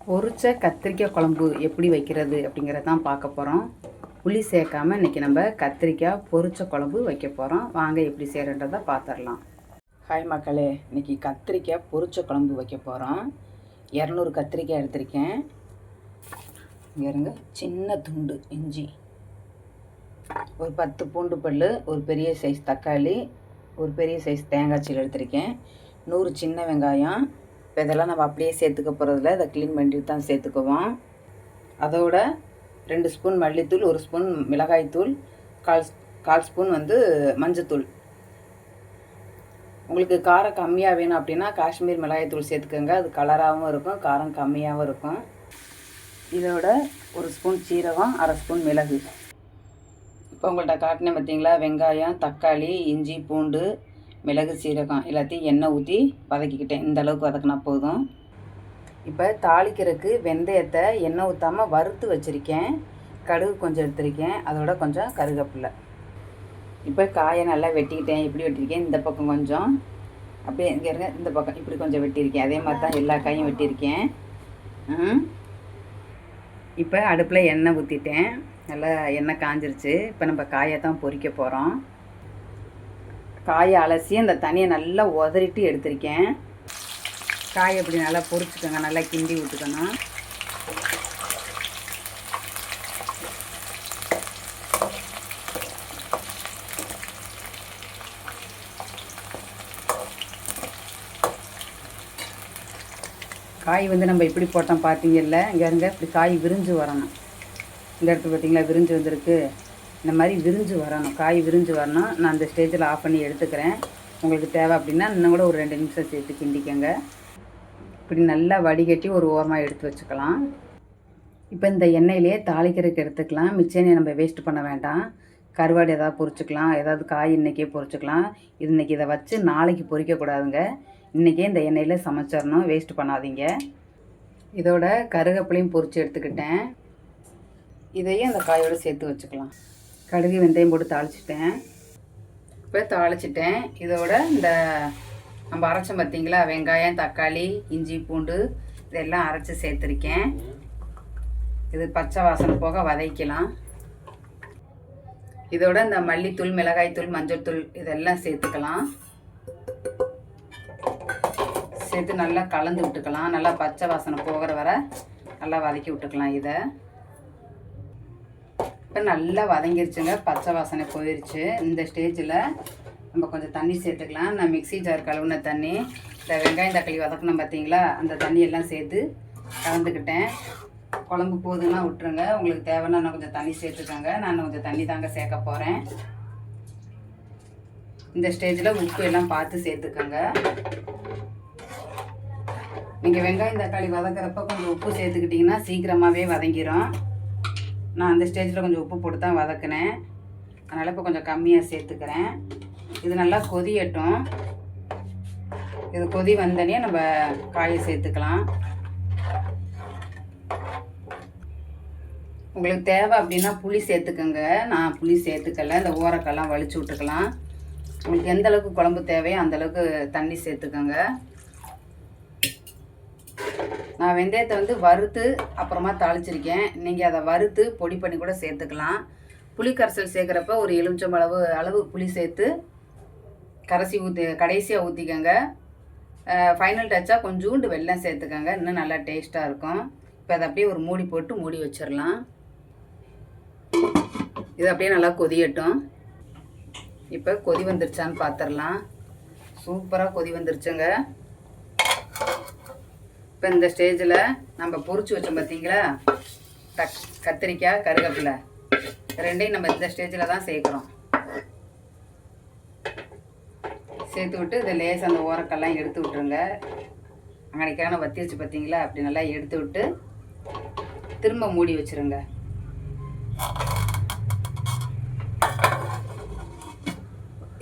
பொரிச்ச கத்திரிக்காய் குழம்பு எப்படி வைக்கிறது அப்படிங்கிறத தான் பார்க்க போகிறோம். புளி சேர்க்காமல் இன்றைக்கி நம்ம கத்திரிக்காய் பொரிச்ச குழம்பு வைக்க போகிறோம். வாங்க எப்படி செய்கிறன்றதை பார்த்துடலாம். ஹாய் மக்களே, இன்றைக்கி கத்திரிக்காய் பொரிச்ச குழம்பு வைக்க போகிறோம். 200 கத்திரிக்காய் எடுத்திருக்கேன். இங்கே இருங்க, சின்ன துண்டு இஞ்சி, ஒரு 10 பூண்டு பல், ஒரு பெரிய சைஸ் தக்காளி, ஒரு பெரிய சைஸ் தேங்காய் சீல் எடுத்திருக்கேன், 100 சின்ன வெங்காயம். இப்போ இதெல்லாம் நம்ம அப்படியே சேர்த்துக்க போகிறதில்ல, இதை க்ளீன் பண்ணிட்டு தான் சேர்த்துக்குவோம். அதோட 2 ஸ்பூன் மல்லித்தூள், 1 ஸ்பூன் மிளகாய்த்தூள், கால் ஸ்பூன் மஞ்சத்தூள். உங்களுக்கு காரம் கம்மியாக வேணும் அப்படின்னா காஷ்மீர் மிளகாய்த்தூள் சேர்த்துக்கோங்க. அது கலராகவும் இருக்கும், காரம் கம்மியாகவும் இருக்கும். இதோட 1 ஸ்பூன் சீரகம், 1/2 ஸ்பூன் மிளகு. இப்போ உங்கள்கிட்ட காட்டினேன் பார்த்தீங்களா, வெங்காயம், தக்காளி, இஞ்சி, பூண்டு, மிளகு, சீரகம் எல்லாத்தையும் எண்ணெய் ஊற்றி வதக்கிக்கிட்டேன். இந்த அளவுக்கு வதக்கினா போதும். இப்போ தாளிக்கிறதுக்கு வெந்தயத்தை எண்ணெய் ஊற்றாமல் வறுத்து வச்சுருக்கேன். கடுகு கொஞ்சம் எடுத்திருக்கேன், அதோட கொஞ்சம் கருவேப்பிலை. இப்போ காயை நல்லா வெட்டிக்கிட்டேன். இப்படி வெட்டியிருக்கேன், இந்த பக்கம் கொஞ்சம், அப்படியே இங்கே இந்த பக்கம் இப்படி கொஞ்சம் வெட்டியிருக்கேன். அதே மாதிரி தான் எல்லா காயும் வெட்டியிருக்கேன். இப்போ அடுப்பில் எண்ணெய் ஊற்றிட்டேன், நல்லா எண்ணெய் காஞ்சிருச்சு. இப்போ நம்ம காயை தான் பொரிக்க போகிறோம். காயை அலசி அந்த தண்ணியை நல்லா உதறிட்டு எடுத்திருக்கேன். காயை இப்படி நல்லா பொரிச்சுக்கோங்க, நல்லா கிண்டி விட்டுக்கணும். காய் நம்ம இப்படி போட்டோம் பார்த்தீங்கல்ல, இங்கே இருங்க, இப்படி காய் விரிஞ்சு வரணும். இந்த இடத்துல பார்த்தீங்களா விரிஞ்சு வந்திருக்கு. இந்த மாதிரி விரிஞ்சு வரணும், காய் விரிஞ்சு வரணும். நான் அந்த ஸ்டேஜில் ஆஃப் பண்ணி எடுத்துக்கிறேன். உங்களுக்கு தேவை அப்படின்னா இன்னும் கூட ஒரு 2 நிமிஷம் சேர்த்து கிண்டிக்கங்க. இப்படி நல்லா வடிகட்டி ஒரு ஓரமாக எடுத்து வச்சுக்கலாம். இப்போ இந்த எண்ணெயிலே தாளிக்கிறதுக்கு எடுத்துக்கலாம். மிச்சம் நம்ம வேஸ்ட் பண்ண வேண்டாம். கருவாடு ஏதாவது பொரிச்சுக்கலாம், ஏதாவது காய் இன்றைக்கே பொரிச்சுக்கலாம். இன்றைக்கி இதை வச்சு நாளைக்கு பொரிக்கக்கூடாதுங்க. இன்றைக்கே இந்த எண்ணெயில் சமைச்சிடணும், வேஸ்ட் பண்ணாதீங்க. இதோட கருவேப்பிலையும் பொரித்து எடுத்துக்கிட்டேன். இதையும் அந்த காயோடு சேர்த்து வச்சுக்கலாம். கடுகு வெந்தயம் போட்டு தாளிச்சிட்டேன். இப்போ தாளிச்சிட்டேன். இதோட இந்த நம்ம அரைச்சோம் பார்த்தீங்களா, வெங்காயம், தக்காளி, இஞ்சி, பூண்டு இதெல்லாம் அரைச்சி சேர்த்துருக்கேன். இது பச்சை வாசனை போக வதக்கலாம். இதோட இந்த மல்லித்தூள், மிளகாய்த்தூள், மஞ்சள் தூள் இதெல்லாம் சேர்த்துக்கலாம். சேர்த்து நல்லா கலந்து விட்டுக்கலாம். நல்லா பச்சை வாசனை போகிற வரை நல்லா வதக்கி விட்டுக்கலாம். இதை இப்போ நல்லா வதங்கிருச்சுங்க, பச்சை வாசனை போயிடுச்சு. இந்த ஸ்டேஜில் நம்ம கொஞ்சம் தண்ணி சேர்த்துக்கலாம். நான் மிக்ஸி ஜார் கழுவுன தண்ணி, இந்த வெங்காயம் தக்காளி வதக்கணும் பார்த்தீங்களா, அந்த தண்ணியெல்லாம் சேர்த்து கலந்துக்கிட்டேன். குழம்பு போதுன்னா விட்டுருங்க, உங்களுக்கு தேவைன்னா நான் கொஞ்சம் தண்ணி சேர்த்துக்கோங்க. நான் கொஞ்சம் தண்ணி தாங்க சேர்க்க போகிறேன். இந்த ஸ்டேஜில் உப்பு எல்லாம் பார்த்து சேர்த்துக்கோங்க. நீங்கள் வெங்காயம் தக்காளி வதக்கிறப்ப கொஞ்சம் உப்பு சேர்த்துக்கிட்டிங்கன்னா சீக்கிரமாகவே வதங்கிடும். நான் அந்த ஸ்டேஜில் கொஞ்சம் உப்பு போட்டு தான் வதக்கினேன், அதனால் இப்போ கொஞ்சம் கம்மியாக சேர்த்துக்கிறேன். இது நல்லா கொதியட்டும். இது கொதி வந்தோடனே நம்ம காயை சேர்த்துக்கலாம். உங்களுக்கு தேவை அப்படின்னா புளி சேர்த்துக்கோங்க. நான் புளி சேர்த்துக்கல, இந்த ஓரக்கெல்லாம் வலிச்சு விட்டுக்கலாம். உங்களுக்கு எந்த அளவுக்கு குழம்பு தேவையோ அந்தளவுக்கு தண்ணி சேர்த்துக்கோங்க. நான் வெந்தயத்தை வறுத்து அப்புறமா தாளிச்சிருக்கேன். நீங்கள் அதை வறுத்து பொடி பண்ணி கூட சேர்த்துக்கலாம். புளி கரைசல் சேர்க்குறப்ப ஒரு எலுமிச்சம் அளவு புளி சேர்த்து கடைசியாக ஊற்றிக்கோங்க. ஃபைனல் டச்சாக கொஞ்சோண்டு வெல்லம் சேர்த்துக்கோங்க, இன்னும் நல்லா டேஸ்ட்டாக இருக்கும். இப்போ அதை அப்படியே ஒரு மூடி போட்டு மூடி வச்சிடலாம். இது அப்படியே நல்லா கொதியட்டும். இப்போ கொதி வந்துருச்சான்னு பார்த்துடலாம். சூப்பராக கொதி வந்துருச்சுங்க. இப்போ இந்த ஸ்டேஜில் நம்ம பொரிச்சு வச்சோம் பார்த்தீங்களா, கத்திரிக்காய், கருவேப்பிலை ரெண்டையும் நம்ம இந்த ஸ்டேஜில் தான் சேர்க்குறோம். சேர்த்து விட்டு இதை லேசாக அந்த ஓரக்கெல்லாம் எடுத்து விட்டுருங்க. அங்கனைக்கான வத்தி வச்சு பார்த்தீங்களா, அப்படி நல்லா எடுத்து விட்டு திரும்ப மூடி வச்சுருங்க.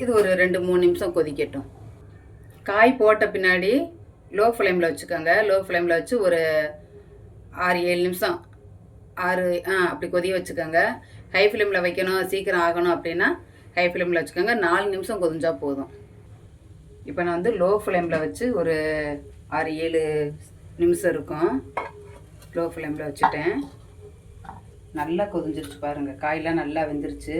இது ஒரு 2-3 நிமிஷம் கொதிக்கட்டும். காய் போட்ட பின்னாடி லோ ஃப்ளேமில் வச்சுக்கோங்க. லோ ஃப்ளேமில் வச்சு ஒரு 6-7 நிமிஷம் அப்படி கொதிய வச்சுக்கோங்க. ஹை ஃப்ளேமில் வைக்கணும், சீக்கிரம் ஆகணும் அப்படின்னா ஹை ஃப்ளேமில் வச்சுக்கோங்க. 4 நிமிஷம் கொதிஞ்சா போதும். இப்போ நான் லோ ஃப்ளேமில் வச்சு ஒரு 6-7 நிமிஷம் இருக்கும். லோ ஃப்ளேமில் வச்சுட்டேன். நல்லா கொதிஞ்சிருச்சு பாருங்கள், காயெலாம் நல்லா வெந்துருச்சு.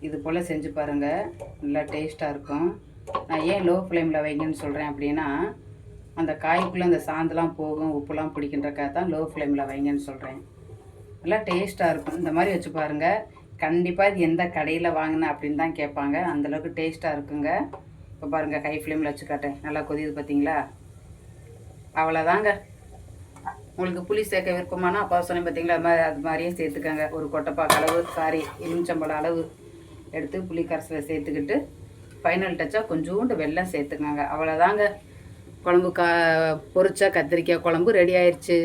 இது போல் செஞ்சு பாருங்கள், நல்லா டேஸ்ட்டாக இருக்கும். நான் ஏன் லோ ஃப்ளேமில் வைங்கன்னு சொல்கிறேன் அப்படின்னா, அந்த காய்க்குள்ளே அந்த சாந்தெலாம் போகும், உப்புலாம் பிடிக்கின்றக்காக தான் லோ ஃப்ளேமில் வைங்கன்னு சொல்கிறேன். நல்லா டேஸ்ட்டாக இருக்கும். இந்த மாதிரி வச்சு பாருங்கள். கண்டிப்பாக இது எந்த கடையில் வாங்கினேன் அப்படின்னு தான் கேட்பாங்க. அந்தளவுக்கு டேஸ்ட்டாக இருக்குங்க. இப்போ பாருங்கள், ஹை ஃப்ளேமில் வச்சு காட்டேன். நல்லா கொதியுது பார்த்தீங்களா? அவ்வளோதாங்க. உங்களுக்கு புளி சேர்க்க விருப்பமானா அப்பா சொன்னேன் பார்த்தீங்களா, அது மாதிரியே சேர்த்துக்கங்க. ஒரு கொட்டைப்பாக்கு அளவு, எலுமிச்சம்பழம் அளவு எடுத்து புளி கரைசலை சேர்த்துக்கிட்டு ஃபைனல் டச்சாக கொஞ்சோண்டு வெல்லம் சேர்த்துக்கங்க. அவ்வளோதாங்க. குழம்பு பொரிச்சா கத்திரிக்காய் குழம்பு ரெடி ஆயிடுச்சு.